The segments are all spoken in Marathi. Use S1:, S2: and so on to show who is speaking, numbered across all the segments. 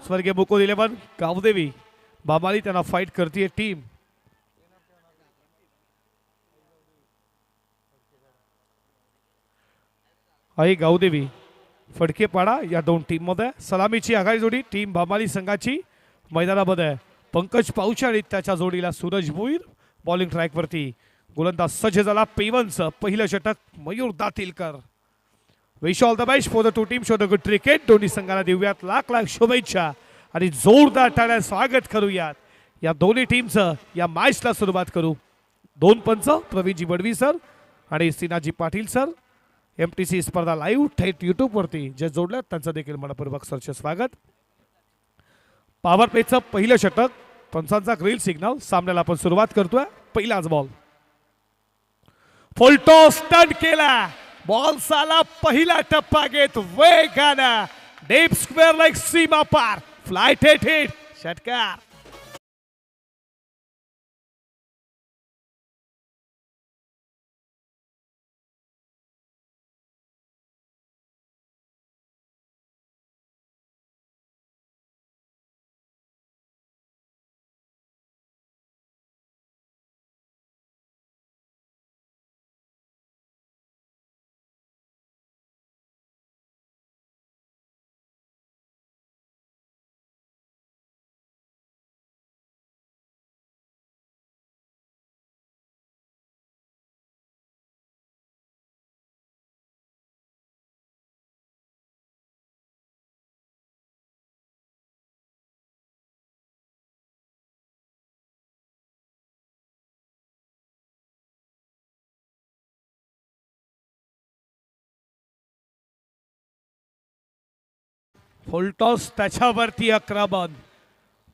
S1: स्वर्गीय मुकुंद 11 गावदेवी बाबाली त्यांना फाईट करते टीम. आई गावदेवी फडकेपाडा या दोन टीम मध्ये सलामीची आघाडी जोडी टीम बामाली संघाची मैदानामध्ये पंकज पाऊच आणि त्याच्या जोडीला सूरज भोईर बॉलिंग ट्रॅकवरती. गोलंदाज सज्ज झाला पेवनचं पहिलं षटक Mayur Datilkar. Wish all the best for the two team show the good cricket. दोन्ही संघाला देऊयात लाख लाख शुभेच्छा आणि जोरदार टाळ्या स्वागत करूयात या दोन्ही टीमचं. या मॅचला सुरुवात करू. दोन पंच प्रवीणजी बडवी सर आणि सिनाजी पाटील सर. MTC स्पर्धा लाईव्ह थेट यूट्यूबवरती जे जोडल्यात त्यांचं देखील मनपूर्वक सरचे स्वागत. पॉवर प्लेचं पहिलं षटक पंचांचा ग्रील सिग्नल. सामन्याला आपण सुरुवात करतोय. पहिलाच बॉल फुलटॉस टर्न केला. बॉल साला पहिला टप्पा घेत वेगानं डीप स्क्वेअर लाईक सीमा पार फ्लाइट हिट षटकार. फुलटॉस त्याच्यावरती आक्रमण.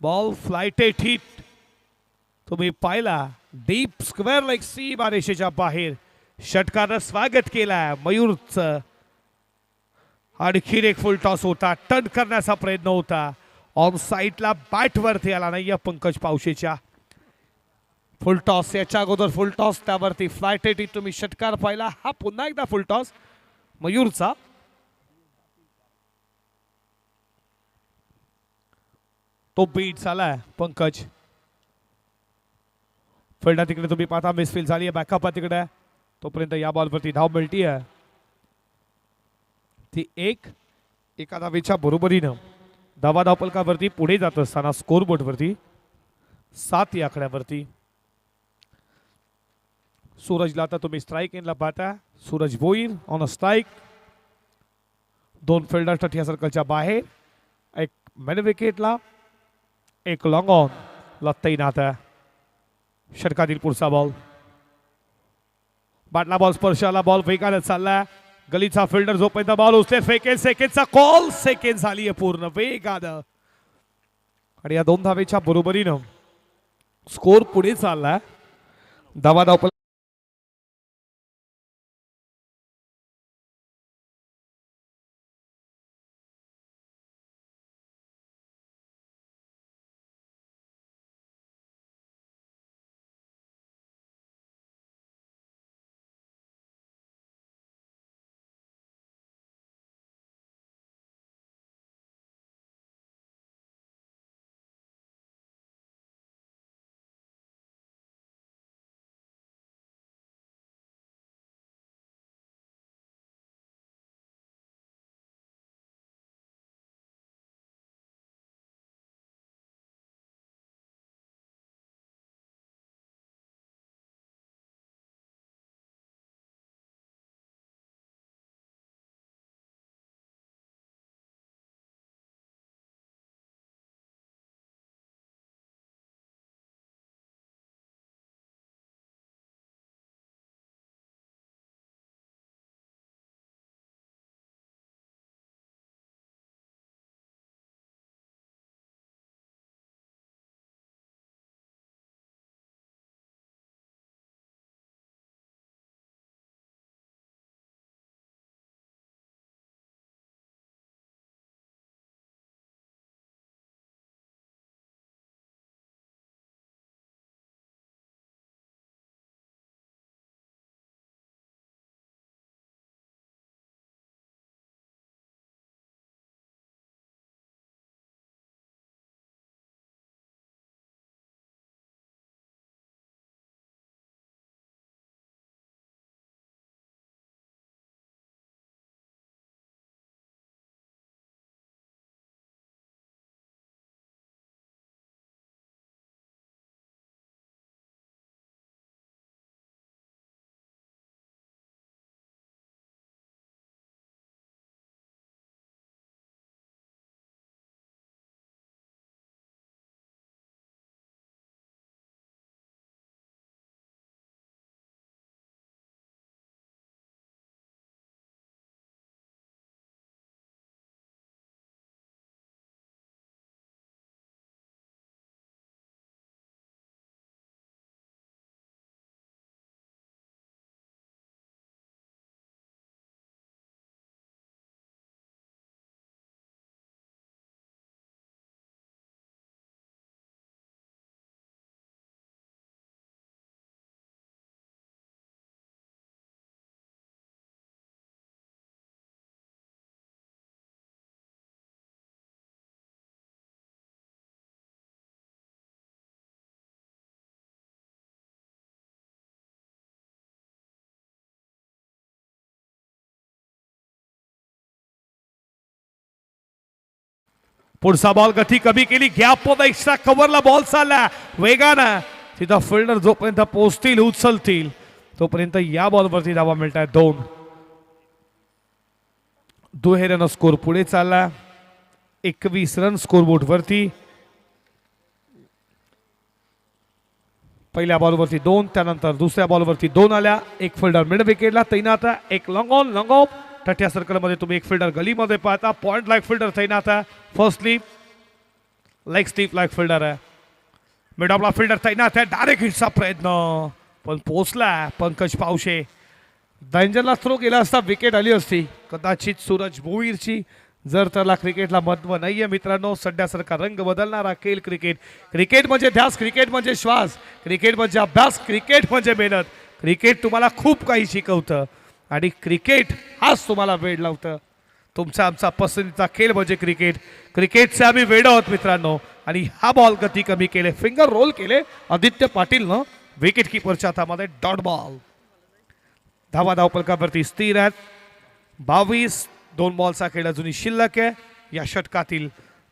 S1: बॉल फ्लाइटेड हिट तुम्ही पाहिला डीप स्क्वेअर लाईक सी रेषेच्या बाहेर. षटकानं स्वागत केलं मयूरचं. आणखीन एक फुलटॉस होता. टर्न करण्याचा प्रयत्न होता. ऑन साईडला बॅट वरती आला नाही या पंकज पावशेच्या. फुलटॉस याच्या अगोदर फुलटॉस त्यावरती फ्लाइटेड हिट तुम्ही षटकार पाहिला. हा पुन्हा एकदा फुलटॉस मयूरचा. तो बीट झालाय पंकज. फिल्डर तिकडे तुम्ही पाहता मिसफील झाली आहे. बॅकअप आहे तिकडे. तोपर्यंत या बॉलवरती धाव मिळती आहे ती एका धावेच्या बरोबरीनं. धावा धावपलकावरती पुढे जात असताना स्कोर बोर्डवरती 7 या आकड्यावरती. सूरजला आता तुम्ही स्ट्राईक एनला पाहता. Suraj Bhoir on a strike. दोन फिल्डर ठठिया सर्कलच्या बाहेर. एक मिड विकेटला एक लॉंग ऑन ला तैनात आहे. षटकातील पुढचा बॉल. बाटला बॉल स्पर्शाला. बॉल फेकायला चाललाय. गलीचा फिल्डर जोपर्यंत बॉल उचले फेकेल. सेकंडचा कॉल. सेकंड झाली आहे पूर्ण वेगानं आणि या 2 धावेच्या बरोबरीनं स्कोर पुढे चाललाय. धावा धाव पुढचा बॉल गती कमी केली, गॅप मध्ये एक्स्ट्रा कव्हरला बॉल चालला वेगानं. तिथं फिल्डर जोपर्यंत पोहोचतील उचलतील तोपर्यंत या बॉलवरती धावा मिळत आहेत 2. दुहेरीनं स्कोर पुढे चालला. 21 रन स्कोरबोर्ड वरती. पहिल्या बॉलवरती 2, त्यानंतर दुसऱ्या बॉलवरती 2 आल्या. एक फिल्डर मिड विकेटला तैनात आहे, एक लॉंग ऑफ. टट्या सर्कलमध्ये तुम्ही एक फिल्डर गलीमध्ये पाहता. पॉइंट लाईक फिल्डर तैनात आहे. First sleep leg sleep like fielder आहे. मिड ऑफला फिल्डर तैनात आहे. डायरेक्ट हिटचा प्रयत्न पण पोचला पंकज पावशे. डेंजरला थ्रो केला असता विकेट आली असती कदाचित सूरज भोईरची. जर त्याला क्रिकेटला महत्व नाहीये मित्रांनो. सध्यासारखा रंग बदलणारा खेळ क्रिकेट. क्रिकेट म्हणजे ध्यास, क्रिकेट म्हणजे श्वास, क्रिकेट म्हणजे अभ्यास, क्रिकेट म्हणजे मेहनत. क्रिकेट तुम्हाला खूप काही शिकवतं आणि क्रिकेट हाच तुम्हाला वेळ लावतं. तुमचा आमचा पसंतीचा खेळ म्हणजे क्रिकेट. क्रिकेटचे आम्ही वेड आहोत मित्रांनो. आणि हा बॉल गती कमी केले, फिंगर रोल केले आदित्य पाटीलनं विकेट किपरच्या हातामध्ये. Dot ball. धावा धावपलकावरती स्थिर आहेत. 22. 2 बॉलचा खेळ अजूनही शिल्लक आहे या षटकातील.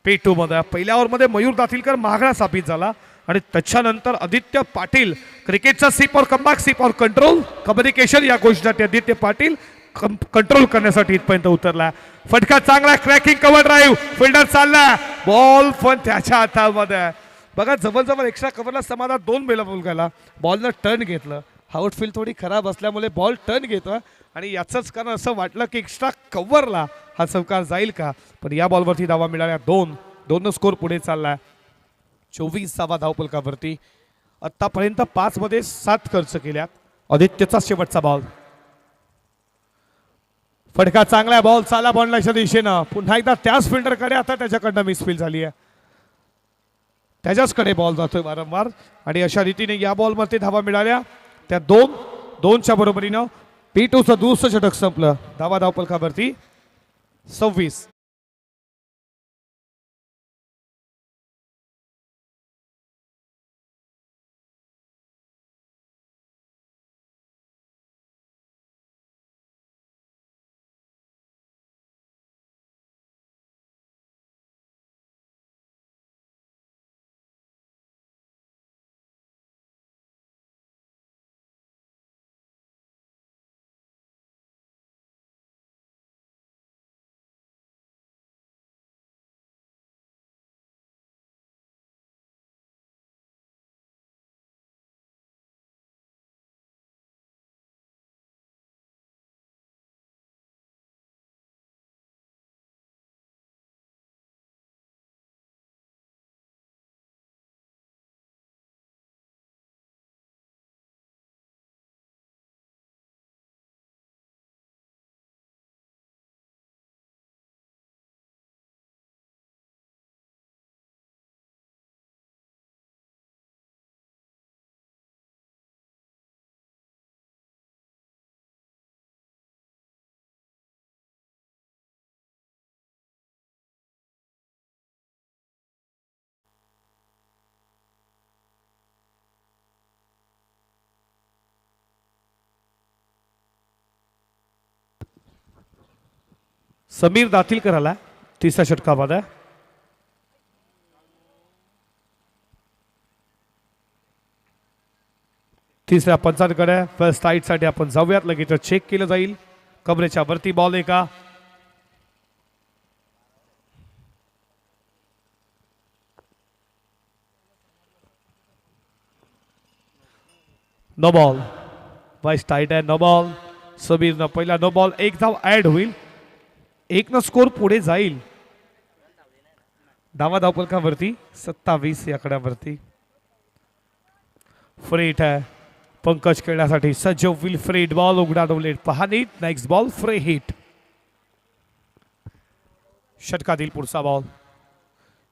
S1: पेटू मध्ये पहिल्या ओव्हरमध्ये मयूर दातीलकर महागडा साबित झाला आणि त्याच्यानंतर आदित्य पाटील क्रिकेटचा सीप और कमबॅक, सीप और कंट्रोल, कम्युनिकेशन या गोष्टीसाठी आदित्य पाटील कंट्रोल करण्यासाठी इथपर्यंत उतरला. फटका चांगला, क्रॅकिंग कव्हर ड्राईव्ह, फिल्डर चालला, बॉल पण त्याच्या हातामध्ये. बघा जवळजवळ एक्स्ट्रा कव्हरला समाधान 2 बेला बॉल गेला. बॉलनं टर्न घेतलं. आउटफील्ड थोडी खराब असल्यामुळे बॉल टर्न घेतोय आणि याचंच कारण असं वाटलं की एक्स्ट्रा कव्हरला हा चौकार जाईल का. पण या बॉलवरती धावा मिळाल्या 2. स्कोर पुढे चाललाय 24 धावपलकावरती. आतापर्यंत 5 मध्ये 7 खर्च केल्यात. आदित्यचा शेवटचा बॉल. फटका चांगला, बॉल चाला बॉन्डलाच्या दिशेनं. पुन्हा एकदा त्याच फिल्डरकडे, आता त्याच्याकडनं मिसफील झाली आहे. त्याच्याचकडे बॉल जातोय वारंवार आणि अशा रीतीने या बॉलमध्ये धावा मिळाल्या त्या 2च्या बरोबरीनं. P2चं दुसरं षटक संपलं. धावा धावपलकावरती 26. समीर दातीलकर आला तिसऱ्या षटकामध्ये. तिसऱ्या पंचांकडे फर्स्ट साठी आपण जाऊयात. लगेच चेक केलं जाईल. कमरेच्या वरती बॉल आहे का. No ball. वाईस टाईट आहे. No ball. समीरनं पहिला नो बॉल. 1 धाव ऍड होईल. 1 स्कोर पुढे जाईल. धावा धावपलकावरती 27 या आकड्यावरती. फ्रेट आहे. पंकज खेळण्यासाठी सज्ज. विलफ्रेड बॉल उघडा डोलेट पहा नीट. नेक्स्ट बॉल फ्रे हिट. षटकातील पुढचा बॉल.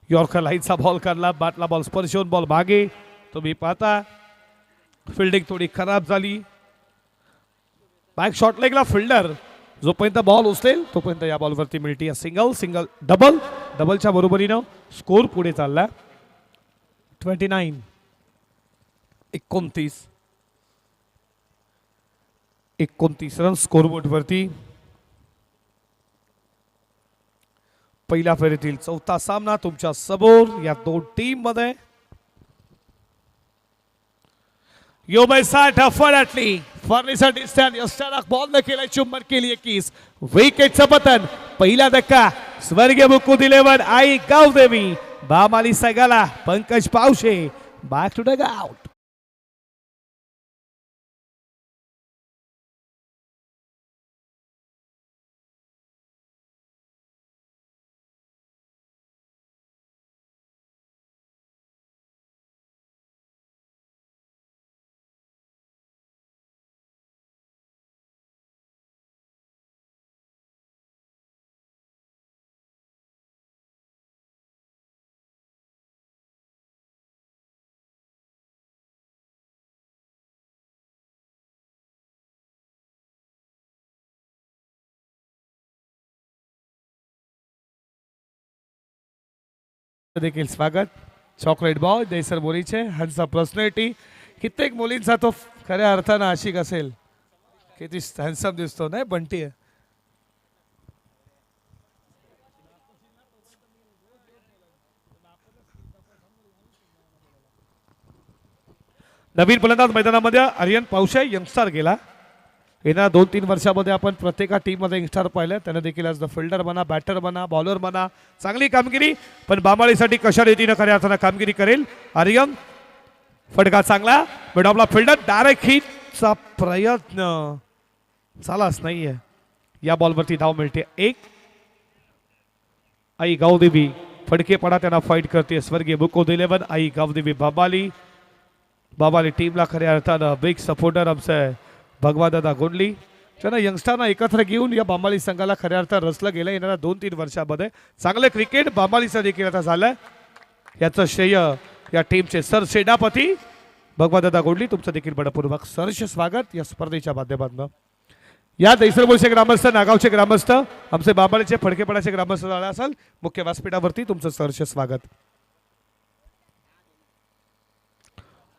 S1: यॉर्कर लाईनचा बॉल करला. बॅटला बॉल स्पर्श होऊन बॉल मागे. तुम्ही पाहता फिल्डिंग थोडी खराब झाली. बॅक शॉट लेगला फिल्डर जोपर्यंत बॉल उचलेल तोपर्यंत या बॉलवरती मिळते सिंगल डबलच्या बरोबरीनं स्कोर पुढे चालला 29 रन स्कोरबोर्ड वरती. पहिल्या फेरीतील चौथा सामना तुमच्या समोर या दोन टीम मध्ये. योमेसा फॉरटली फर्निचर डिस्टन्स यष्टाला बॉल न केला चुंबन केली 21 विकेटचं पतन. पहिला धक्का स्वर्गीय मुकुंद 11 आई गावदेवी बामाली सगाला Pankaj Pawshe back to the out. देखील स्वागत. चॉकलेट बॉय देसर मुलीचे हंसा पर्सनॅलिटी कित्येक मुलींचा तो खऱ्या अर्थानं आशिक असेल. किती हॅन्सम दिसतो नाही बंटी. नवीन फलंदाज मैदानामध्ये आर्यन पावशे यंगस्टर गेला. येणाऱ्या 2-3 वर्षामध्ये आपण प्रत्येका टीम मध्ये यंगस्टर पाहिलं. त्याने देखील आज फिल्डर बना बॅटर बना बॉलर बना चांगली कामगिरी. पण बामाळीसाठी कशा रीतीने खऱ्या अर्थानं कामगिरी करेल आर्यन. फटका चांगला मिड ऑफला फिल्डर डायरेक्ट हिटचा प्रयत्न झालाच नाहीये. या बॉलवरती धाव मिळते 1. आई गावदेवी फडके पडा त्यांना फाईट करते स्वर्गीय मुकुंद 11 आई गावदेवी बाबाली टीमला खऱ्या अर्थानं बिग सपोर्टर आमचे भगवानदादा गोंडली. त्यांना यंगस्टरना एकत्र घेऊन या बांबाली संघाला खऱ्या अर्थात रचलं गेलं. येणाऱ्या 2-3 वर्षामध्ये चांगलं क्रिकेट बांबालीचं देखील आता झालं. याचं श्रेय या टीमचे सरसेनापती भगवानदादा गोंडली. तुमचं देखील बडपूर्वक सहर्ष स्वागत या स्पर्धेच्या माध्यमातून. या दैसरपूरचे ग्रामस्थ नागावचे ग्रामस्थ आमचे बांबालीचे फडकेपणाचे ग्रामस्थ झाले असाल मुख्य व्यासपीठावरती तुमचं सहर्ष स्वागत.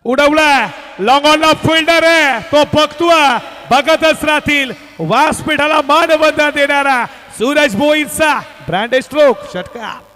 S1: उडवला लॉंग ऑन ला फिल्डर आहे तो बघतोय बघतच राहतील. व्यासपीठाला मानवंदन देणारा सूरज भोईरचा ब्रँडेड स्ट्रोक षटकार.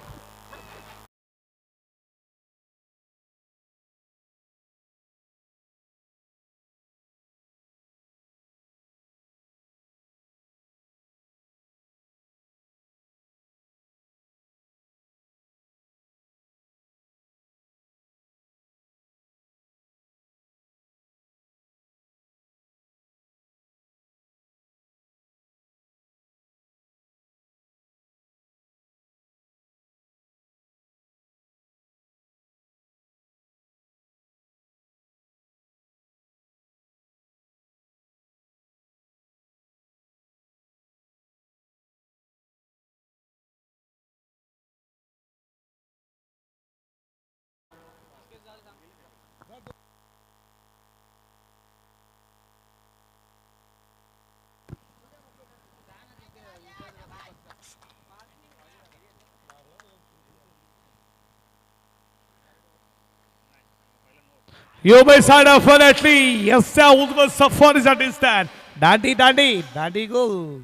S1: Yomeisa definitely yes, Ultimate Safari is at his stand. Dandy goal.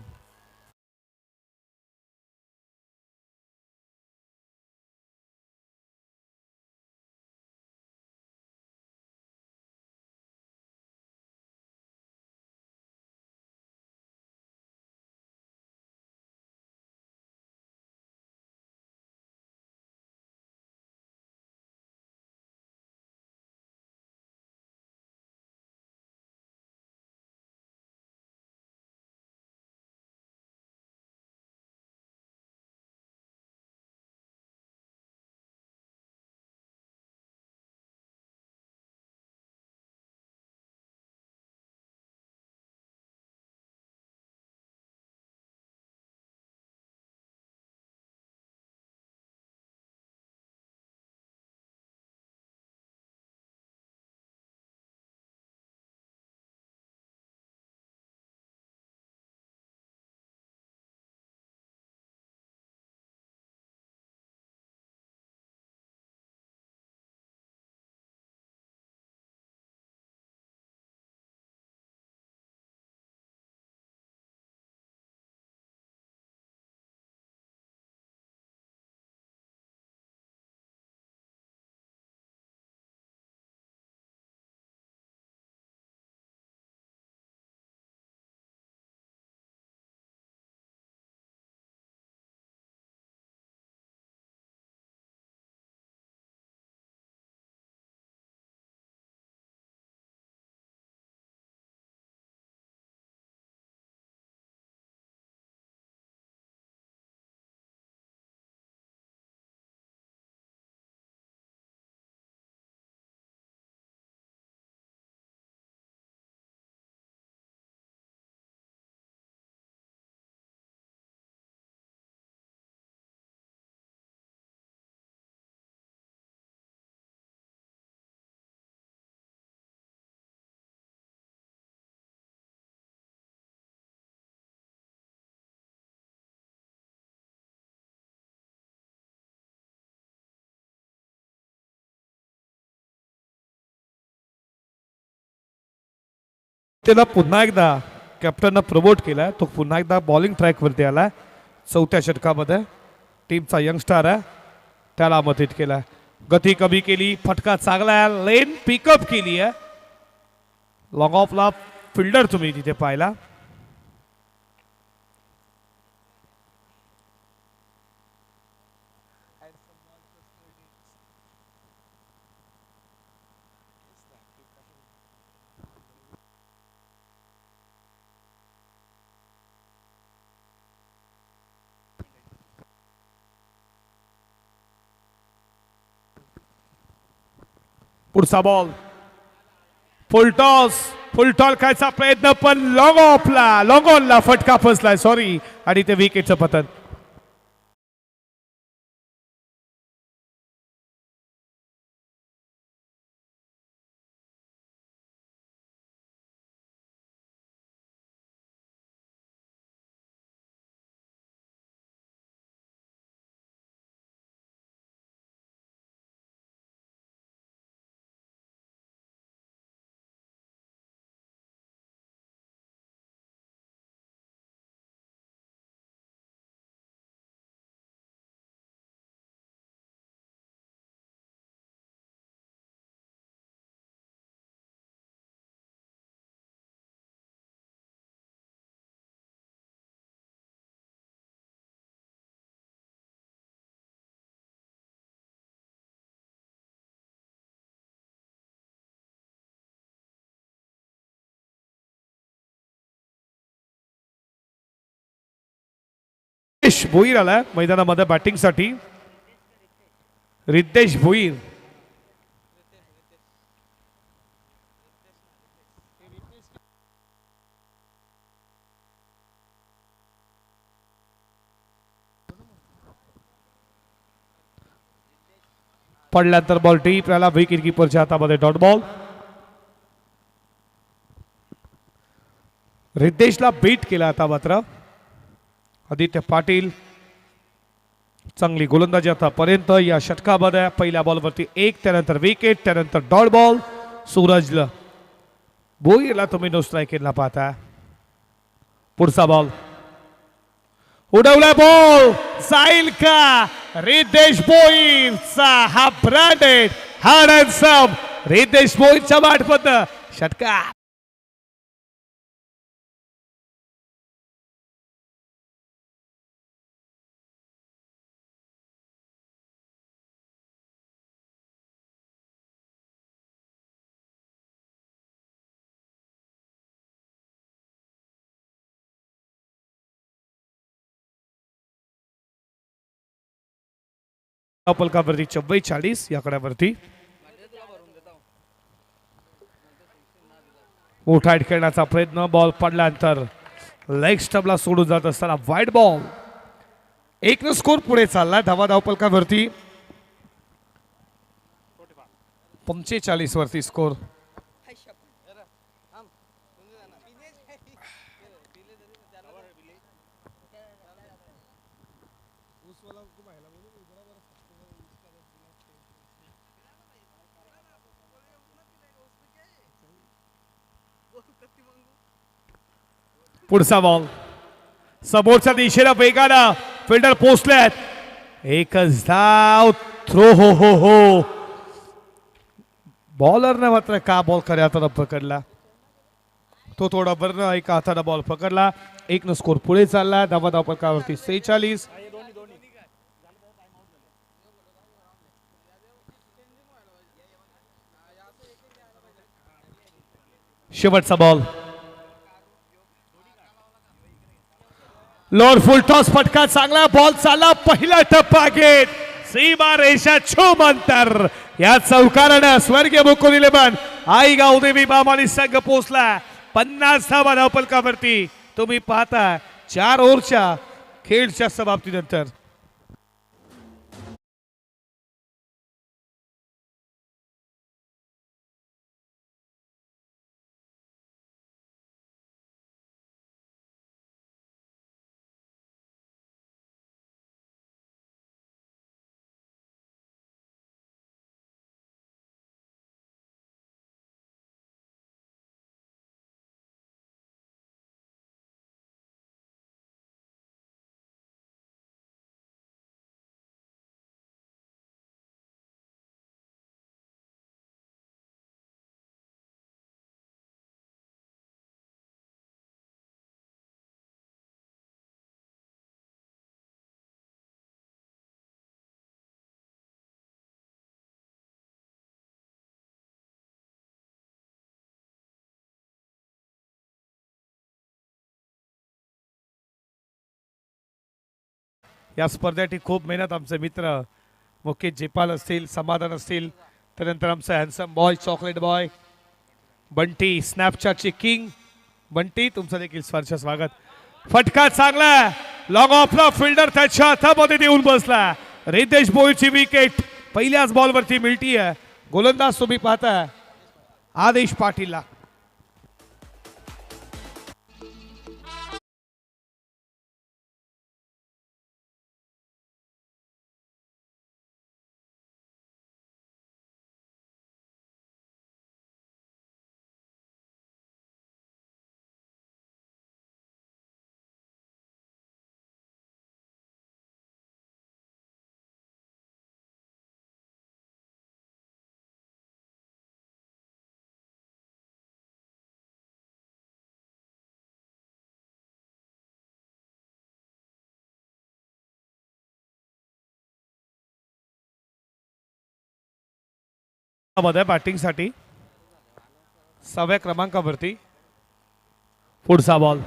S1: आदित्यला पुन्हा एकदा कॅप्टननं प्रमोट केलाय. तो पुन्हा एकदा बॉलिंग ट्रॅकवरती आलाय. 4थ्या षटकामध्ये टीमचा यंगस्टार आहे, त्याला आमंत्रित केलाय. गती कमी केली, फटका चांगला आहे, लेन पिकअप केली आहे. लॉंग ऑफला फिल्डर तुम्ही तिथे पाहिला. पुढचा बॉल फुल टॉल खायचा प्रयत्न, पण लॉंग ऑनला फटका फसलाय, सॉरी, आणि ते विकेटचं पतन. रितेश भोईर आलाय मैदानामध्ये बॅटिंगसाठी. रितेश भोईर पडल्यानंतर बॉल डीप राहिला, विकेट किपरच्या हातामध्ये डॉट बॉल. रितेशला बीट केला आता मात्र आदित्य पाटील. चांगली गोलंदाजी आतापर्यंत या षटकामध्ये. पहिल्या बॉलवरती 1, त्यानंतर विकेट, त्यानंतर डॉट बॉल. सूरजला भोईरला तुम्ही नो स्ट्राईकला पाहता. पुढचा बॉल उडवला, बॉल जाईल का? रितेश भोईरचा हा branded hard and some Ritesh भोईरच्या मार्फत षटका. पलकावरती 44 या कड्यावरती मोठा हिट खेळण्याचा प्रयत्न. बॉल पडल्यानंतर लेग स्टंपला सोडून जात असताना वाईड बॉल. 1 स्कोर पुढे चालला. धाव पलकावरती 45 वरती स्कोर. पुढचा बॉल समोरच्या दिशेला वेगानं फिल्डर पोहोचल्यात. एकच धाव, थ्रो. हो बॉलरने मात्र का बॉल खऱ्या हाताने पकडला, तो थोडा बरं एका हाताने बॉल पकडला. 1 स्कोर पुढे चालला. धाव पलकावरती 46. शेवटचा बॉल लॉर्ड फुल टॉस, फटका चांगला, बॉल चालला, पहिला टप्पा गेट, सीमा रेषा छूम अंतर. या चौकारानं स्वर्गीय मुकुंद 11 आई गावदेवी बामाली संघ पोहोचला 50 धावा धावपलकावरती. तुम्ही पाहता 4 ओव्हरच्या खेळच्या समाप्तीनंतर या स्पर्धेसाठी खूप मेहनत आमचे मित्र मुकेश जेपाल असतील, समाधान असतील, त्यानंतर आमचा handsome boy, chocolate boy, Bunty, स्नॅपचॅटचे किंग. बंटी, तुमचं देखील स्वारस्य स्वागत. फटका चांगला, लॉंग ऑफला फिल्डर त्याच्या हातामध्ये देऊन बसला. रितेश भोईरची विकेट पहिल्याच बॉलवरती मिळतीये. गोलंदाज तुम्ही पाहता आदेश पाटीलला. बॅटिंगसाठी 6व्या क्रमांकावरती पुढचा बॉल.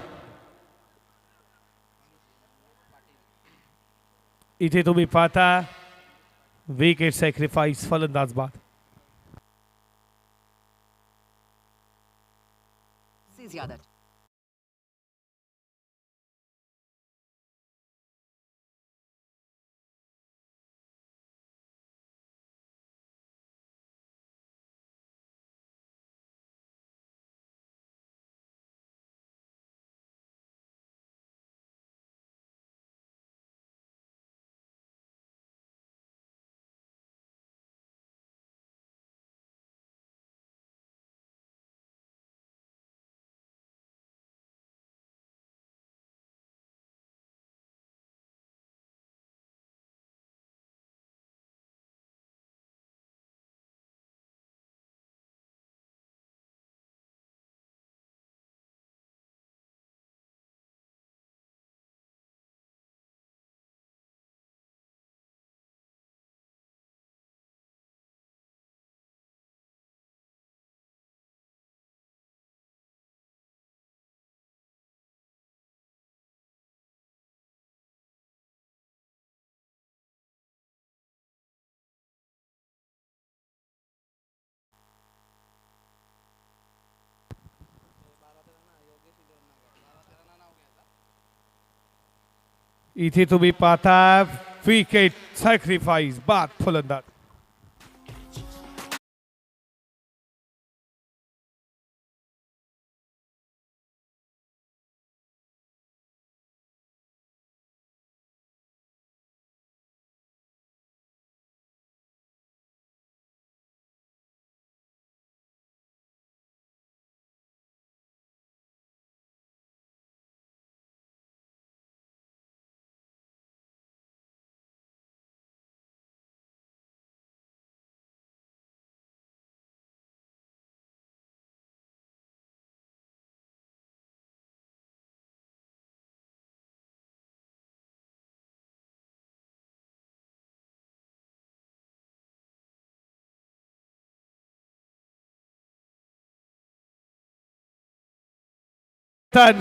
S1: इथे तुम्ही पाहता विकेट सॅक्रिफाईस, फलंदाज बाद. इथे तुम्ही पाहता विकेट सॅक्रिफाईस, बाद, फलंदाज.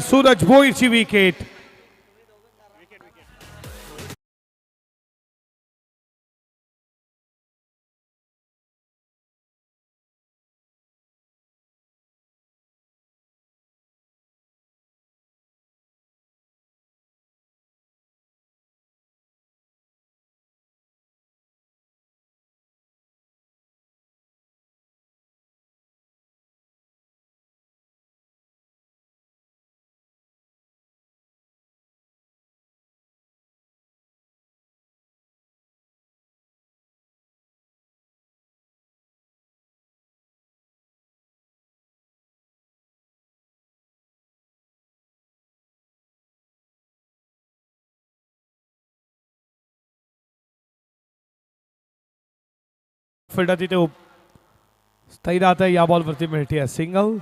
S1: सूरज भोईरची विकेट. फिल्डर तिथे तैनात आहे. या बॉलवरती मिळते आहे सिंगल.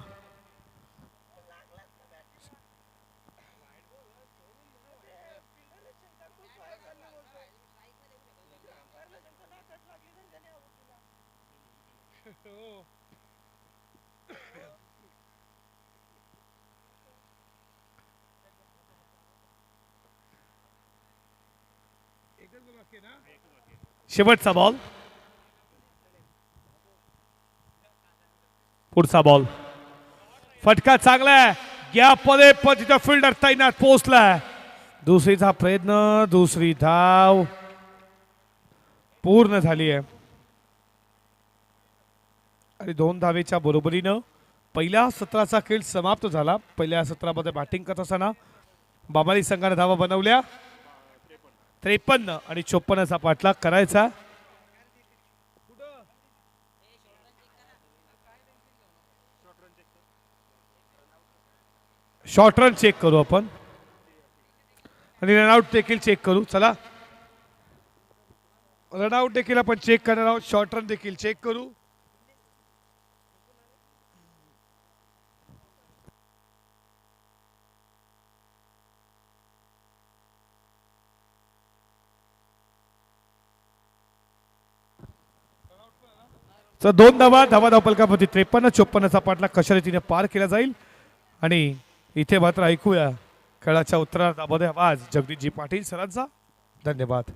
S1: शेवटचा बॉल. पुढचा बॉल. फटका चांगला आहे. गॅपमध्ये पण तिथं फिल्डर तैनात पोहोचलाय. दुसरीचा प्रयत्न, दुसरी धाव पूर्ण झाली आहे आणि 2 धावेच्या बरोबरीनं पहिल्या सत्राचा खेळ समाप्त झाला. पहिल्या सत्रामध्ये बॅटिंग करत असताना बामाली संघाने धावा बनवल्या 53 आणि 54चा पाठलाग करायचा. शॉर्ट रन चेक करू आपण आणि रनआउट देखील चेक करू. चला, रनआउट देखील आपण चेक करणार आहोत, शॉर्ट रन देखील चेक करू. तर 2 धावा धावपलकामध्ये 53-54चा पाठलाग कशा रीतीने पार केला जाईल आणि इथे मात्र ऐकूया खेळाच्या उत्तरार्धामध्ये आवाज जगदीशजी पाटील सरांचा. धन्यवाद.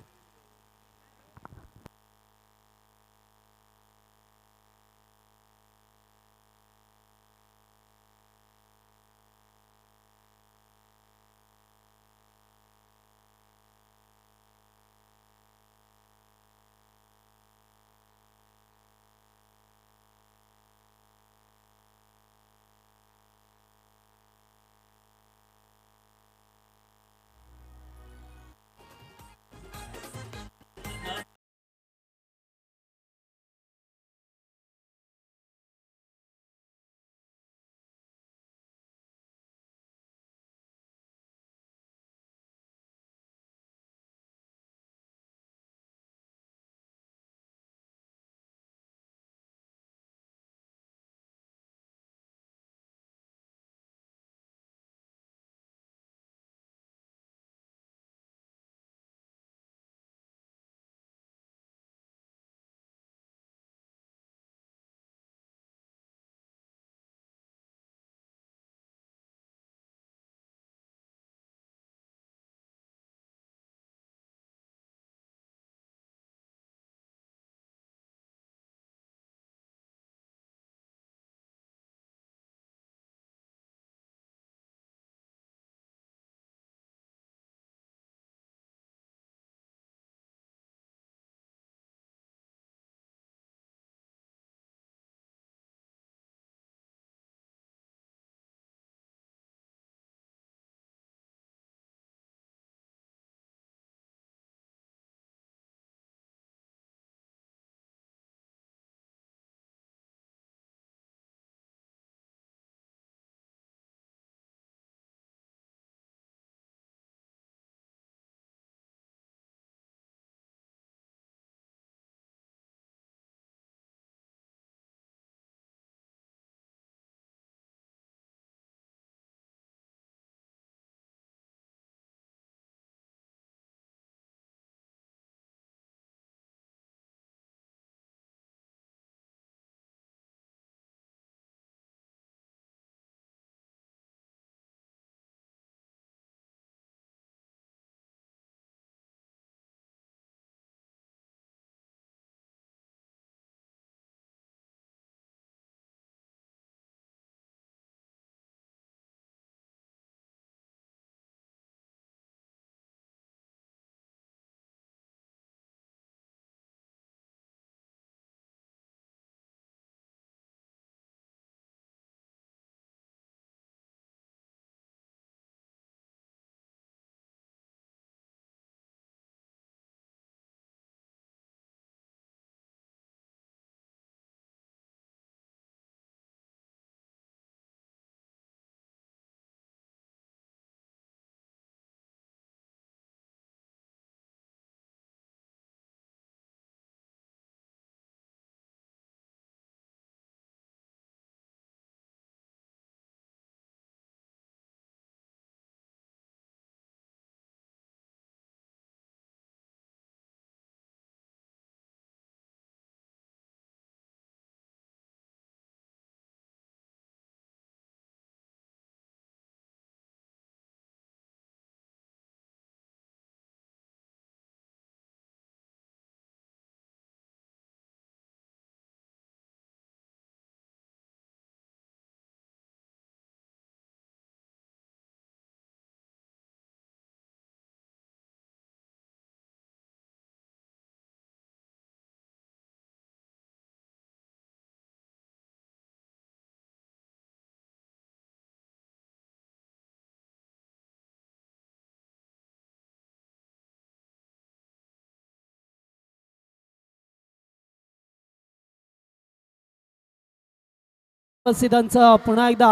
S2: उपस्थितांचं पुन्हा एकदा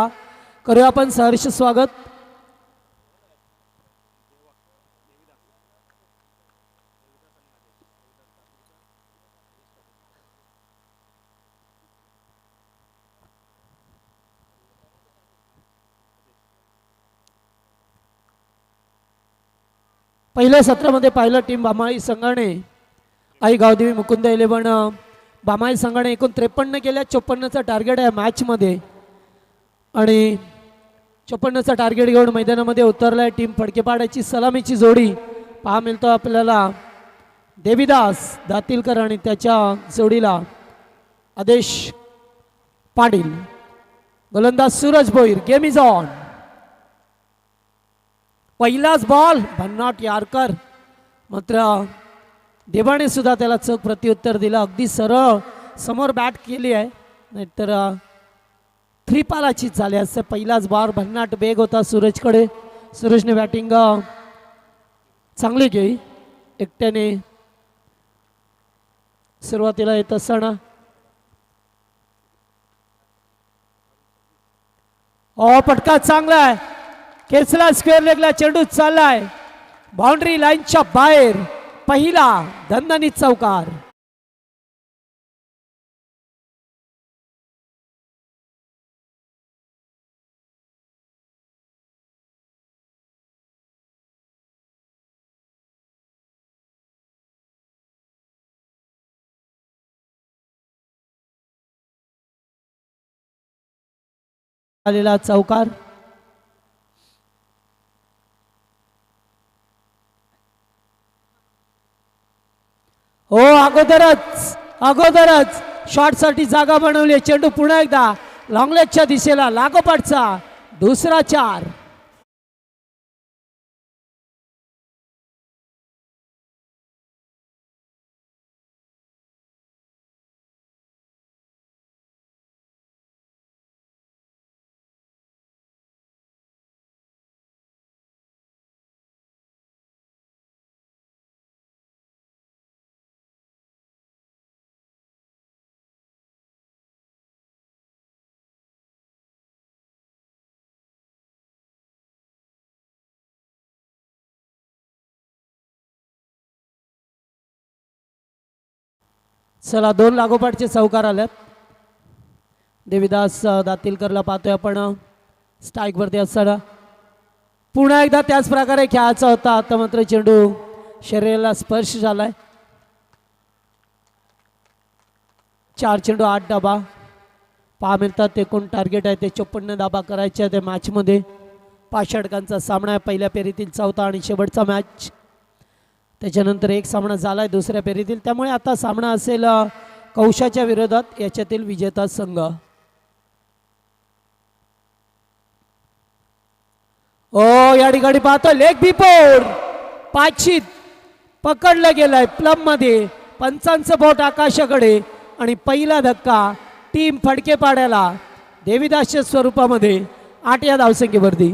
S2: करूया आपण सहर्ष स्वागत. पहिल्या सत्रामध्ये पाहिलं टीम बामाई संघाने आई गावदेवी मुकुंद 11 बामाई संघाने एकूण 53 केल्या. 54चा टार्गेट आहे मॅचमध्ये आणि 54चा टार्गेट घेऊन मैदानामध्ये उतरलाय टीम फडकेपाड्याची सलामीची जोडी पहा मिळतो आपल्याला. देवीदास दातीलकर आणि त्याच्या जोडीला आदेश पाटील. गोलंदाज Suraj Bhoir. Game is on. पहिलाच बॉल भन्नाट यारकर मात्र देवाने सुद्धा त्याला चोख प्रत्युत्तर दिलं. अगदी सरळ समोर बॅट केली आहे नाहीतर 3 पालाची झाली असते. पहिलाच बॉल भन्नाट वेग होता सूरजकडे. सूरजने बॅटिंग चांगली केली. एकट्याने सुरुवातीला येत असताना पटका चांगला आहे. केसला स्क्वेअर लेगला चेंडू चाललाय बाउंड्री लाईनच्या बाहेर. पहिला दणदणीत चौकार. आलेला चौकार. हो अगोदरच शॉट साठी जागा बनवली. चेंडू पुन्हा एकदा लॉंगलेगच्या दिशेला लागोपाठचा दुसरा 4. चला 2 लागोपाठचे चौकार आल्यात. देवीदास दातीलकरला पाहतोय आपण स्ट्राईक वरती असताना. पुन्हा एकदा त्याच प्रकारे खेळायचा होता. आता मात्र चेंडू शरीराला स्पर्श झालाय. 4 चेंडू 8 धाबा पहा मिळतात. एकूण टार्गेट आहे ते 54 धाबा करायचे त्या मॅचमध्ये. 5 षटकांचा सामना आहे. पहिल्या फेरीतील चौथा आणि शेवटचा मॅच. त्याच्यानंतर एक सामना झालाय दुसऱ्या फेरीतील. त्यामुळे आता सामना असेल कौशाच्या विरोधात याच्यातील विजेता संघ. या ठिकाणी पाहतो लेग बिफोर पाचित पकडलं गेलाय प्लम मध्ये. पंचांचं बोट आकाशाकडे आणि पहिला धक्का टीम फडकेपाड्याला देवीदासच्या स्वरूपामध्ये 8 या धावसंख्येवरती.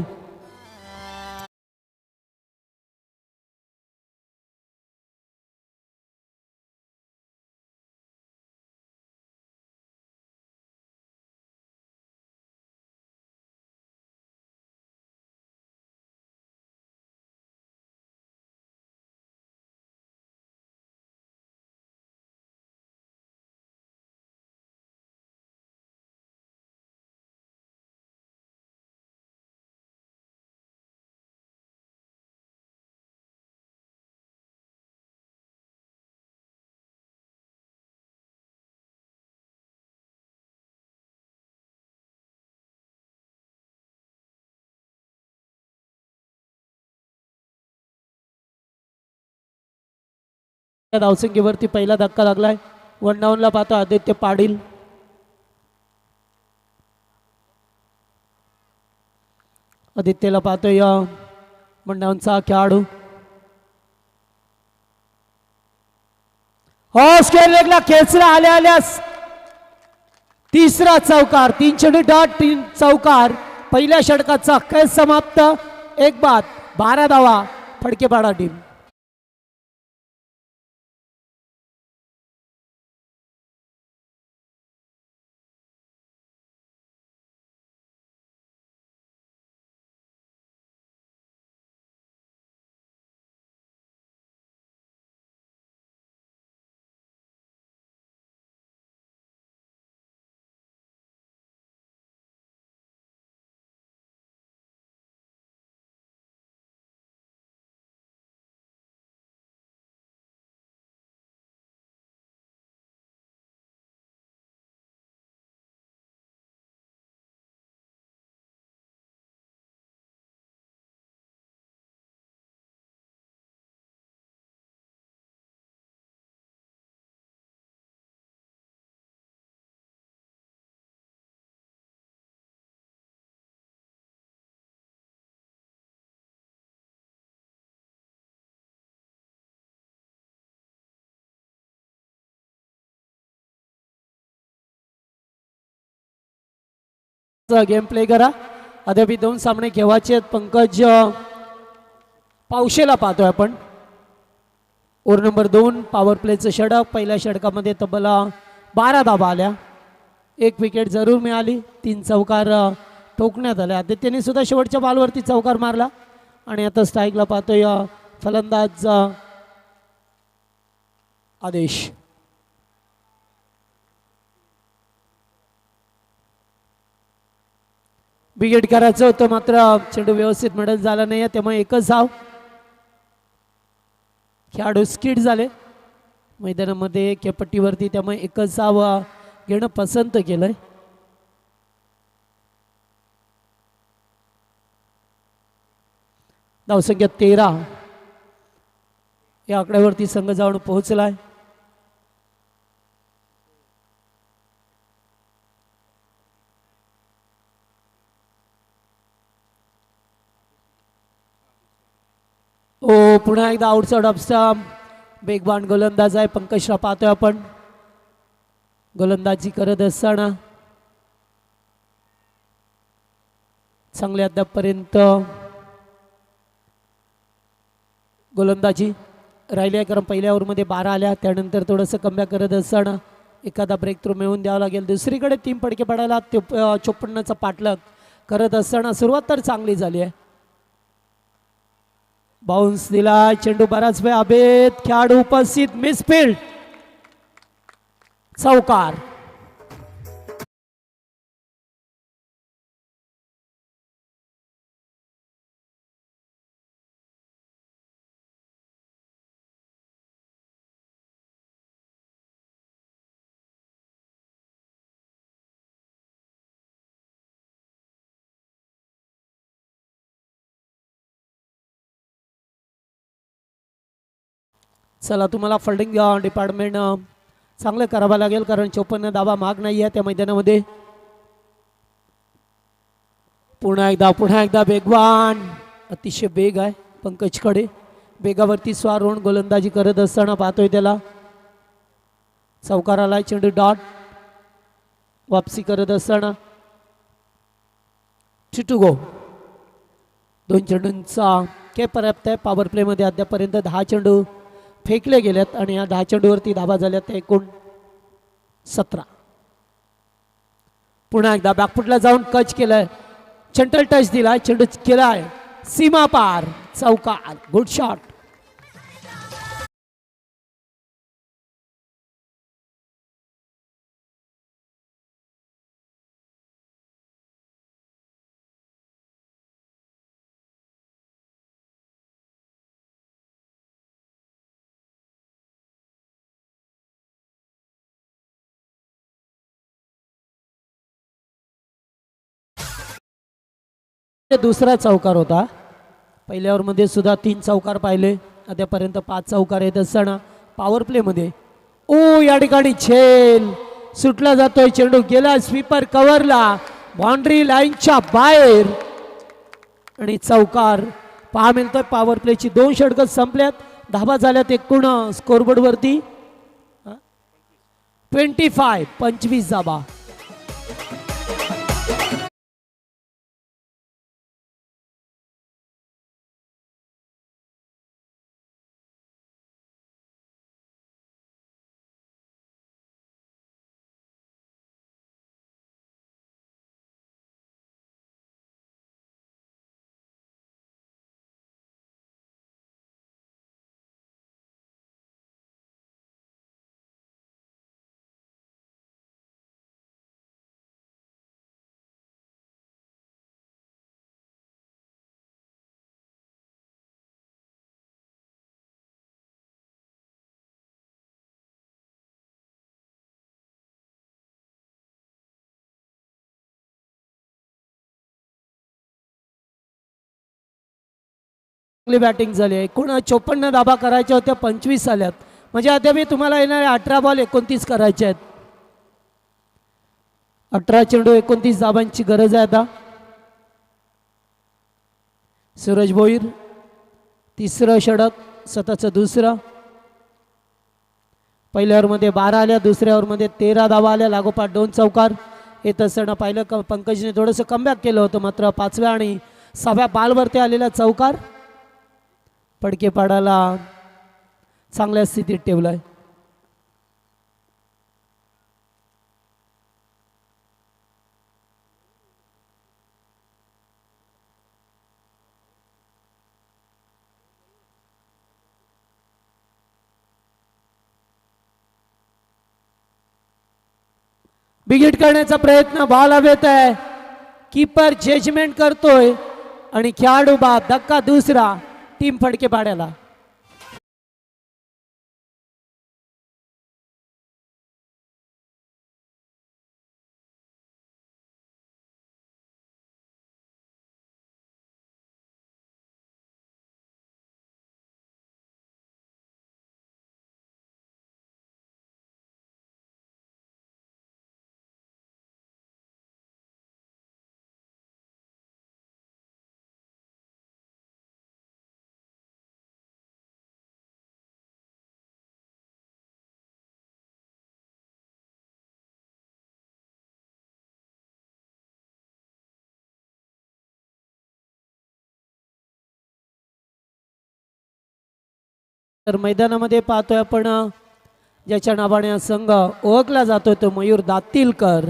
S2: धावसंख्येवरती पहिला धक्का लागलाय. 1 डाऊनला पाहतो आदित्य पाटील. आदित्यला पाहतोय 1 डाऊनचा खेळाडू. स्क्वेअर लेगला खेचला आल्यास तिसरा चौकार. 3 चेंडू डॉट 3 चौकार. पहिल्या षटकाचा खेळ समाप्त. 1 बाद 12 धावा फडकेपाडा टीम. गेम प्ले करा. अद्याप 2 सामने खेळायचे आहेत. पंकज पावशेला पाहतोय आपण. ओव्हर नंबर 2 पॉवर प्लेचं षटक. पहिल्या षटकामध्ये तब्बल 12 धावा आल्या. 1 विकेट जरूर मिळाली. 3 चौकार ठोकण्यात आल्या. आदित्यने सुद्धा शेवटच्या बॉलवरती चौकार मारला आणि आता स्ट्राईकला पाहतोय फलंदाज आदेश. विकेट करायचं होतं मात्र चेंडू व्यवस्थित मिळत झाला नाही त्यामुळे एकच धाव. खेळाडू स्किड झाले मैदानामध्ये खेळपट्टीवरती त्यामुळे एकच धाव घेणं पसंत केलंय. धावसंख्या 13 या आकड्यावरती संघ जाऊन पोहोचलाय. पुन्हा एकदा आउटसाइड ऑफ स्टंप. वेगवान गोलंदाज आहे पंकजला पाहतोय आपण. गोलंदाजी करत असताना चांगले अद्यापपर्यंत गोलंदाजी राहिली आहे कारण पहिल्या ओव्हरमध्ये 12 आल्या. त्यानंतर थोडंसं कमबॅक करत असताना एखादा ब्रेक थ्रू मिळवून द्यावा लागेल. दुसरीकडे 3 फटके पडायला 54चा पाठलाग करत असताना सुरुवात तर चांगली झाली आहे. बाउन्स दिला. चेंडू बराच वेळ अभेद. खेळाडू उपस्थित. मिसफील्ड. चौकार. चला तुम्हाला फिल्डिंग डिपार्टमेंट चांगलं करावं लागेल कारण 54 धावा माग नाही आहे त्या मैदानामध्ये. पुन्हा एकदा वेगवान अतिशय वेग आहे पंकजकडे. वेगावरती स्वार होऊन गोलंदाजी करत असताना पाहतोय त्याला. चौकाराला चेंडू डॉट. वापसी करत असताना टू गो. 2 चेंडूंचा काय पर्याप्त आहे. पॉवर प्लेमध्ये अद्यापर्यंत 10 चेंडू फेकले गेलेत आणि या 10 चेंडूवरती धावा झाल्यात त्या एकूण 17. पुन्हा एकदा बॅकफुटला जाऊन कच केलाय. सेंट्रल टच दिलाय. चेंडू केलाय सीमा पार. चौकार. Good shot. दुसरा चौकार होता. पहिल्या ओव्हरमध्ये सुद्धा 3 चौकार पाहिले. आतापर्यंत 5 चौकार येत असताना पॉवर प्लेमध्ये या ठिकाणी झेल सुटला जातोय. चेंडू गेला स्वीपर कव्हरला. बाउंड्री लाईनच्या बाहेर आणि चौकार पहा मिळतोय. पॉवर प्लेची 2 षटकं संपल्यात. धावा झाल्यात एकूण स्कोरबोर्डवरती 25 धावा. बॅटिंग झाली. एकूण 54 धाबा करायच्या होत्या. 25 आल्यात. म्हणजे अद्याप तुम्हाला येणारे 18 बॉल 29 करायचे आहेत. 18 चेंडू 29 धाबांची गरज आहे आता. सूरज भोईर 3रं षटक. स्वतःचं 2रं. पहिल्या ओव्हरमध्ये 12 आल्या. दुसऱ्या ओव्हरमध्ये 13 धावा आल्या. लागोपाठ 2 चौकार. येत असताना पाहिलं पंकजने थोडंसं कमबॅक केलं होतं, मात्र 5व्या आणि 6व्या बॉलवरती आलेला चौकार फडकेपाडाला चांगल्या स्थितीत ठेवलाय. बिगिट करण्याचा प्रयत्न बॉल हवेत आहे. कीपर जजमेंट करतोय आणि खेळाडू बाद. धक्का दुसरा टीम फडकेपाड्याला. तर मैदानामध्ये पाहतोय आपण ज्याच्या नावाने संघ ओळखला जातोय तो मयूर दातीलकर.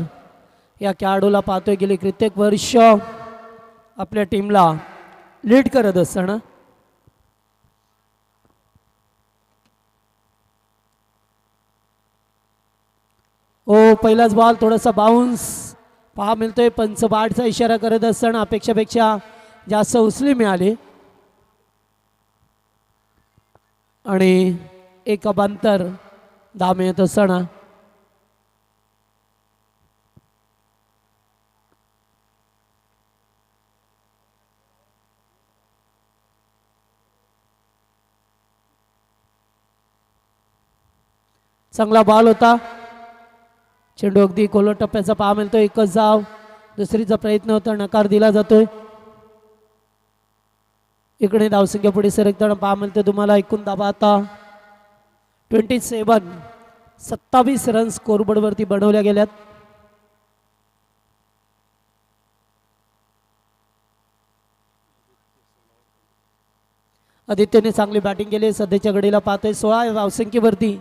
S2: या खेळाडूला पाहतोय गेली कित्येक वर्ष आपल्या टीमला लीड करत असताना. ओ पहिलाच बॉल थोडासा बाउन्स पहा मिळतोय. पंच बाटचा इशारा करत असताना अपेक्षापेक्षा जास्त उचली मिळाली आणि एक अबांतर धाम येत असताना चांगला बॉल होता. चेंडू अगदी खोल टप्प्याचा पहा मिळतोय. एकच धाव, दुसरीचा प्रयत्न होता, नकार दिला जातोय. इकडे धावसंख्या पुढे सरकताना पहा मिळते तुम्हाला. एकूण धावा आता 27 रन स्कोरबोर्ड वरती बनवल्या गेल्यात. आदित्यने चांगली बॅटिंग केली. सध्याच्या घडीला पाहतोय 16 धावसंख्येवरती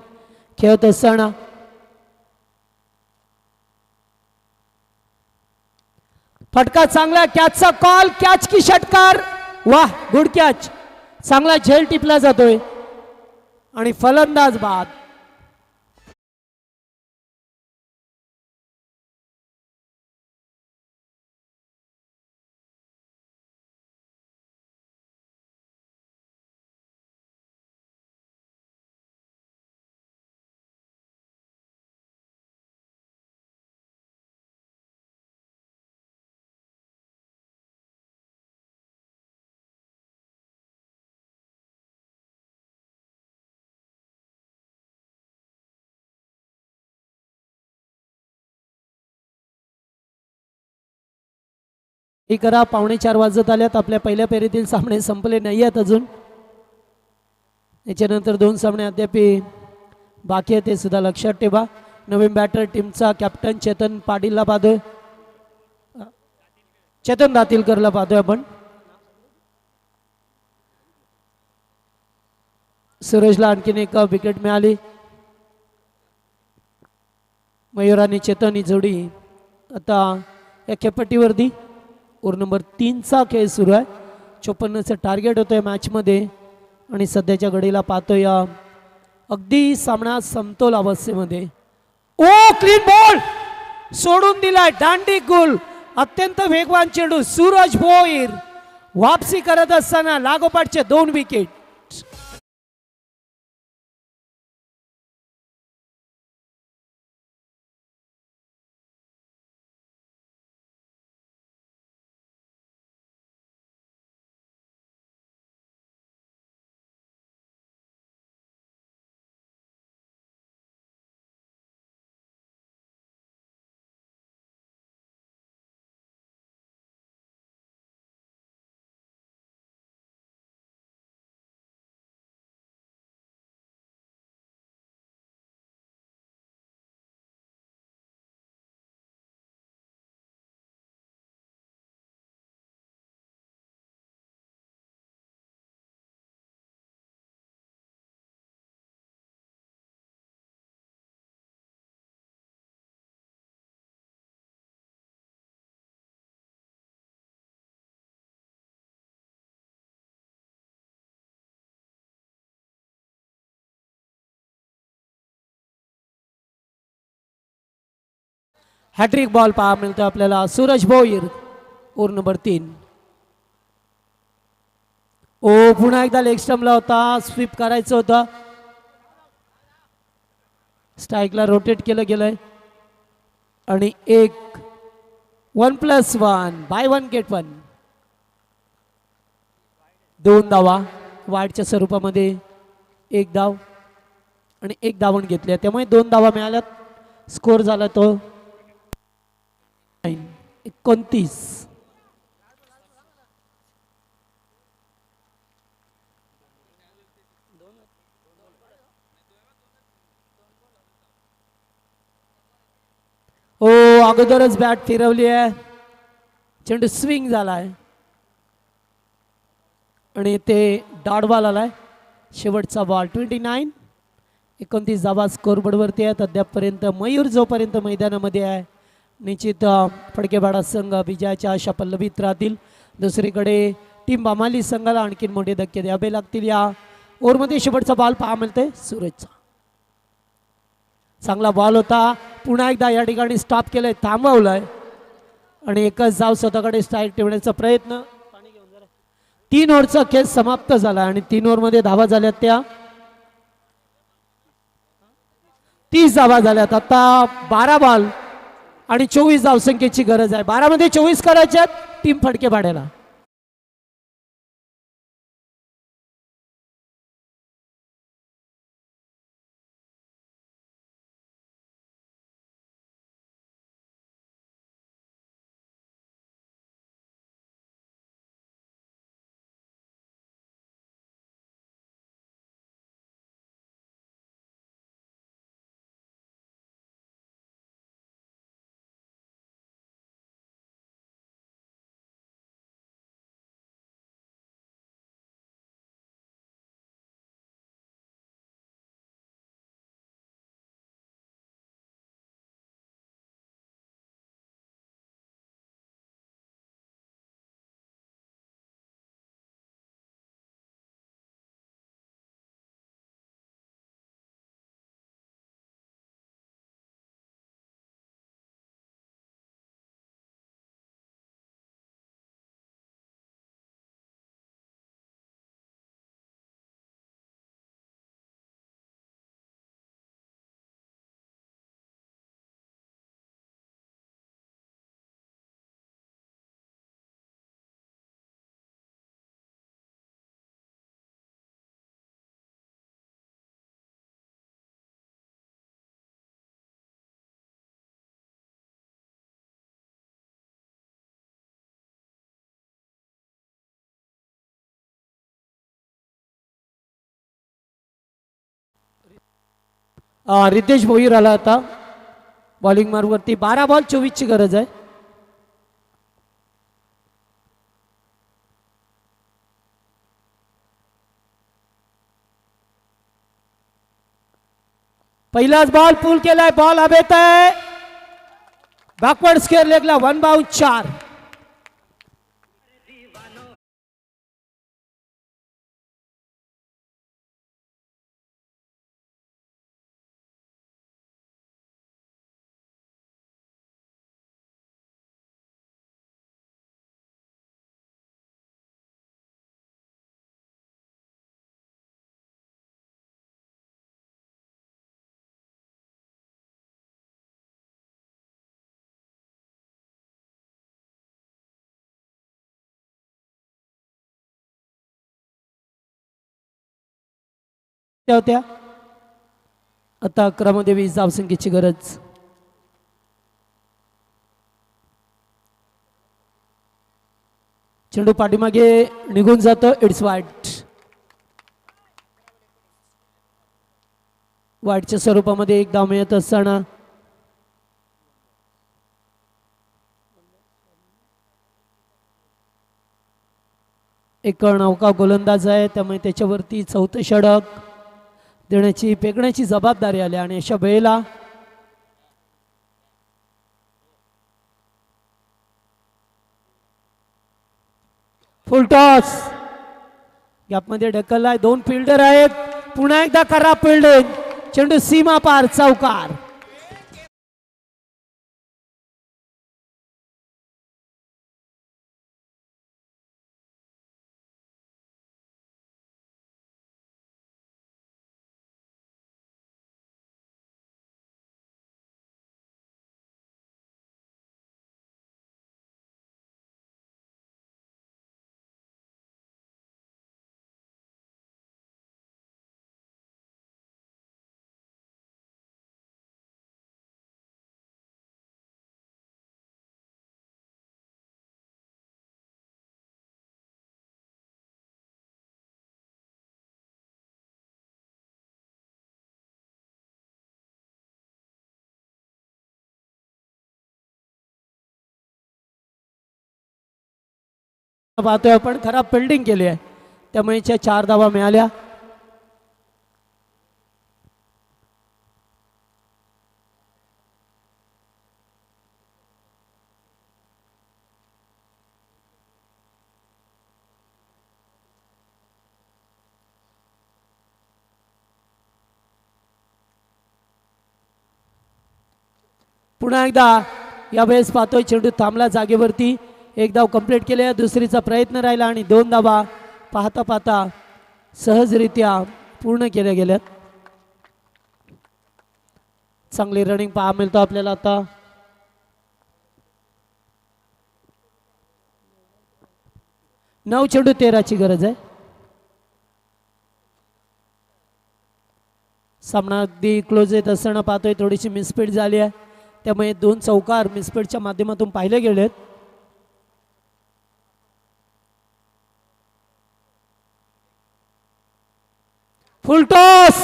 S2: खेळत असताना फटका चांगला. कॅचचा कॉल, कॅच की षटकार. वाह, गुड कॅच. चांगला झेल टिपला जातोय आणि फलंदाज बाद. हे करा. 3:45 वाजत आल्यात. आपल्या पहिल्या फेरीतील सामने संपले नाही आहेत अजून. याच्यानंतर 2 सामने अद्याप बाकी आहेत, ते सुद्धा लक्षात ठेवा. नवीन बॅटर टीमचा कॅप्टन चेतन पाटीलला पाहतोय. चेतन दातीलकरला पाहतोय आपण. सुरेशला आणखीन एक विकेट मिळाली. मयूर आणि चेतन ही जोडी आता या खेळपट्टीवरती ओव्हर नंबर 3चा खेळ सुरू आहे. 54चं टार्गेट होतंय मॅचमध्ये आणि सध्याच्या घडीला पाहतोय अगदी सामना समतोल अवस्थेमध्ये. ओ क्लीन बॉल सोडून दिलाय. दांडी गुल. अत्यंत वेगवान चेंडू. सूरज भोईर वापसी करत असताना लागोपाठचे 2 विकेट. हॅट्रिक बॉल पहा मिळतो आपल्याला सूरज भोईर ओव्हर नंबर 3. ओ पुन्हा एकदा लेग स्टंपला होता, स्वीप करायचं होतं, स्ट्राईकला रोटेट केलं गेलंय आणि एक 1+1 बाय 1 गेट 1. 2 धावा वाईडच्या स्वरूपामध्ये, 1 धाव आणि 1 धावण घेतली, त्यामुळे 2 धावा मिळाल्यात. स्कोर झाला तो 29. ओ अगोदरच बॅट फिरवली आहे, चेंडू स्विंग झालाय आणि ते डॉट बॉल आलाय. शेवटचा बॉल 29. 29 धावा स्कोरबोर्डवरती आहेत अद्यापपर्यंत. मयूर जोपर्यंत मैदानामध्ये आहे निश्चित फडकेवाडा संघ विजयाच्या आशा पल्लवीत राहतील. दुसरीकडे टीम बामाली संघाला आणखीन मोठे धक्के द्यावे लागतील. या ओव्हरमध्ये शेवटचा बॉल पहा मिळते सूरजचा. चांगला बॉल होता, पुन्हा एकदा या ठिकाणी स्टॉप केलंय, थांबवलंय आणि एकच धाव स्वतःकडे स्ट्राईक ठेवण्याचा प्रयत्न. 3 ओव्हरचा खेळ समाप्त झाला आणि 3 ओव्हरमध्ये धावा झाल्यात त्या 30 धावा झाल्यात. आता 12 बॉल आणि 24 धावसंख्येची गरज आहे. 12 मध्ये 24 करायच्यात टीम फडकेवाड्याला. रितेश भोईर आला आता बॉलिंग मार्गवरती. 12 बॉल 24 ची गरज आहे. पहिलाच बॉल पुल केलाय, बॉल हवेत आहे, बॅकवर्ड स्क्वेअर लेगला 1 बाउंड 4. होत्या आता 11 मध्ये 20 धावसंख्येची गरज. चेंडू पाठीमागे निघून जातो, इट्स वाईड. वाईडच्या स्वरूपामध्ये 1 धाव मिळत असताना एक नौका गोलंदाज आहे, त्यामुळे त्याच्यावरती 4थं षटक देण्याची फेकण्याची जबाबदारी आली आणि अशा वेळेला फुल टॉस गॅपमध्ये ढकललाय. 2 फिल्डर आहेत, पुन्हा एकदा खराब फिल्डिंग, चेंडू सीमा पार, चौकार. पाहतोय आपण खराब फिल्डिंग केली आहे, त्यामुळे 4 धावा मिळाल्या. पुन्हा एकदा यावेळेस पाहतोय चेंडू थांबला जागेवरती. एक धाव कंप्लीट केले, दुसरीचा प्रयत्न राहिला आणि 2 धावा पाहता पाहता सहजरित्या पूर्ण केल्या गेल्यात. चांगली रनिंग पहा मिळतो आपल्याला आता. नऊ चेंडू 13ची गरज आहे. सामना अगदी क्लोज येत असताना पाहतोय थोडीशी मिसफीड झाली आहे, त्यामुळे 2 चौकार मिसफीडच्या माध्यमातून पाहिले गेलेत. फुलटॉस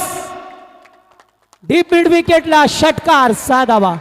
S2: डीप मिड विकेटला षटकार, 6 धावा.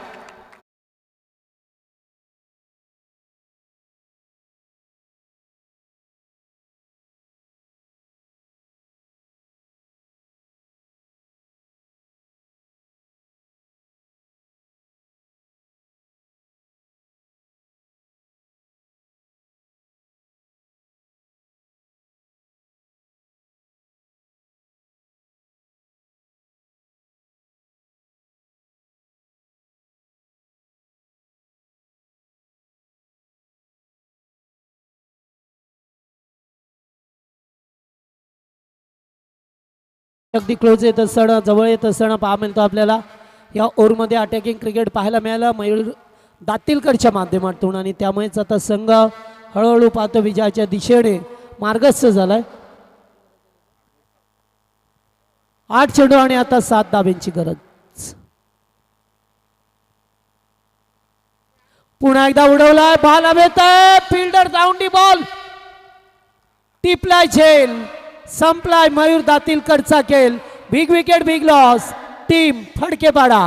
S2: अगदी क्लोज येत असताना, जवळ येत असताना पहा मिळतो आपल्याला. या ओव्हरमध्ये अटॅकिंग क्रिकेट पाहायला मिळालं मयूर दातीलकरच्या माध्यमातून, आणि त्यामुळेच आता संघ हळूहळू पाहतो विजयाच्या दिशेने मार्गस्थ झालाय. 8 चेंडू आणि आता 7 धाब्यांची गरज. पुन्हा एकदा उडवलाय, बॉल हवेत आहे, फिल्डर जाऊंडी बॉल टिपलाय, झेल संपलाय. मयूर दातीलकरचा खेळ. Big wicket, big loss. Team Phadkepada.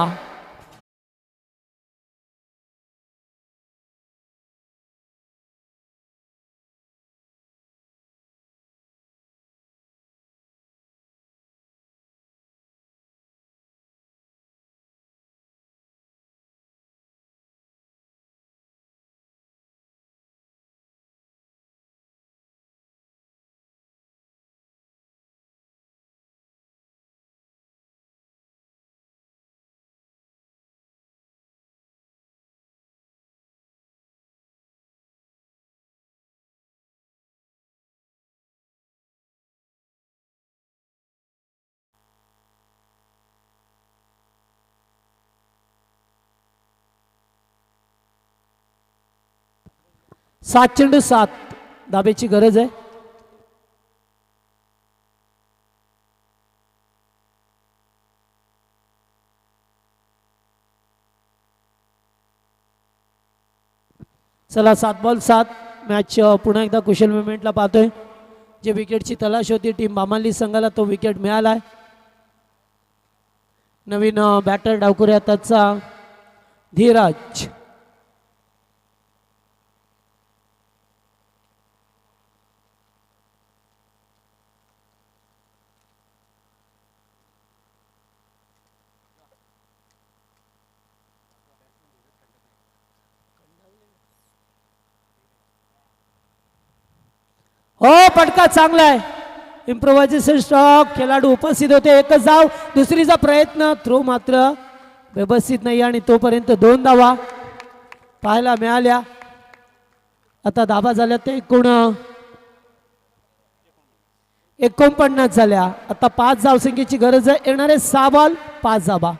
S2: सात चेंडू 7 धाब्याची गरज आहे. चला 7 बॉल 7. मॅच पुन्हा एकदा कुशल मुवमेंटला पाहतोय. जे विकेटची तलाश होती टीम बामाली संघाला, तो विकेट मिळालाय. नवीन बॅटर डावकुरे आताचा धीराज. हो, पटका चांगला आहे. इम्प्रोव्हायझेशन स्ट्रोक, खेळाडू उपस्थित होते. एकच धाव, दुसरीचा प्रयत्न, थ्रो मात्र व्यवस्थित नाही, आणि तोपर्यंत 2 धावा पाहायला मिळाल्या. आता धावा झाल्या ते एकूण 49 झाल्या. आता 5 धावसंख्येची गरज आहे. येणारे 6 बॉल 5 धावा.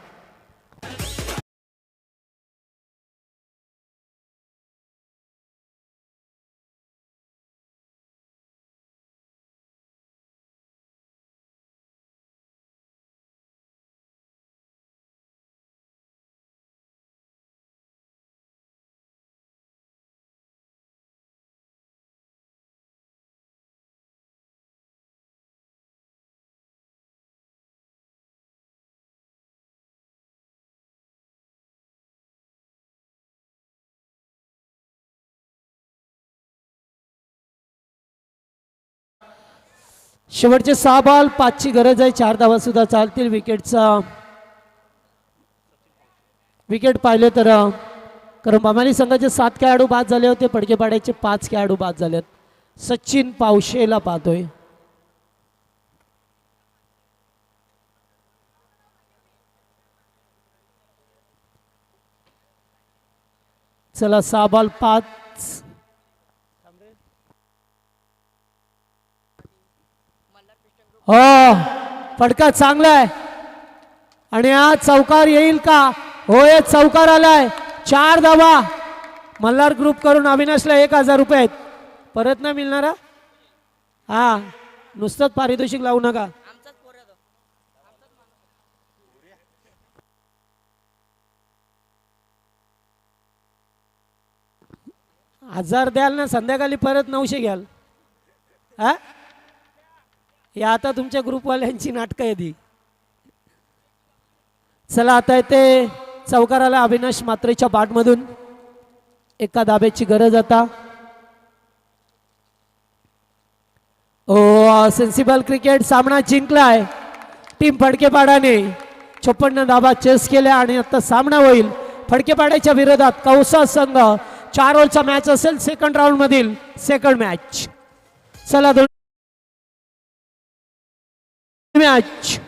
S2: शेवटचे 6 बॉल 5ची गरज आहे. 4 धावा सुद्धा चालतील. विकेट पाहिले तर कारण बामाली संघाचे 7 खेळाडू बाद झाले होते. फडकेपाड्याचे 5 खेळाडू बाद झालेत. सचिन पावशेला पाहतोय. चला 6 बॉल 5. हो फटका चांगला आहे आणि आज चौकार येईल का? होय चौकार आलाय. 4 धावा. मल्हार ग्रुप करून अविनाशला 1000 रुपये आहेत. परत नाही मिळणारा. हा नुसतंच पारितोषिक लावू नका. हजार द्याल ना संध्याकाळी परत 900 घ्याल. हा हे आता तुमच्या ग्रुपवाल्यांची नाटकं आहे ती. चला आता येते चौकाराला अविनाश मात्रेच्या बॅटमधून. एका धाब्याची गरज आता. सेन्सिबल क्रिकेट सामना जिंकलाय टीम फडकेपाडाने. 56 धाबा चेस केल्या आणि आता सामना होईल फडकेपाड्याच्या विरोधात कौसा संघ. 4 ओव्हरचा मॅच असेल. सेकंड राऊंड मधील सेकंड मॅच. चला मॅच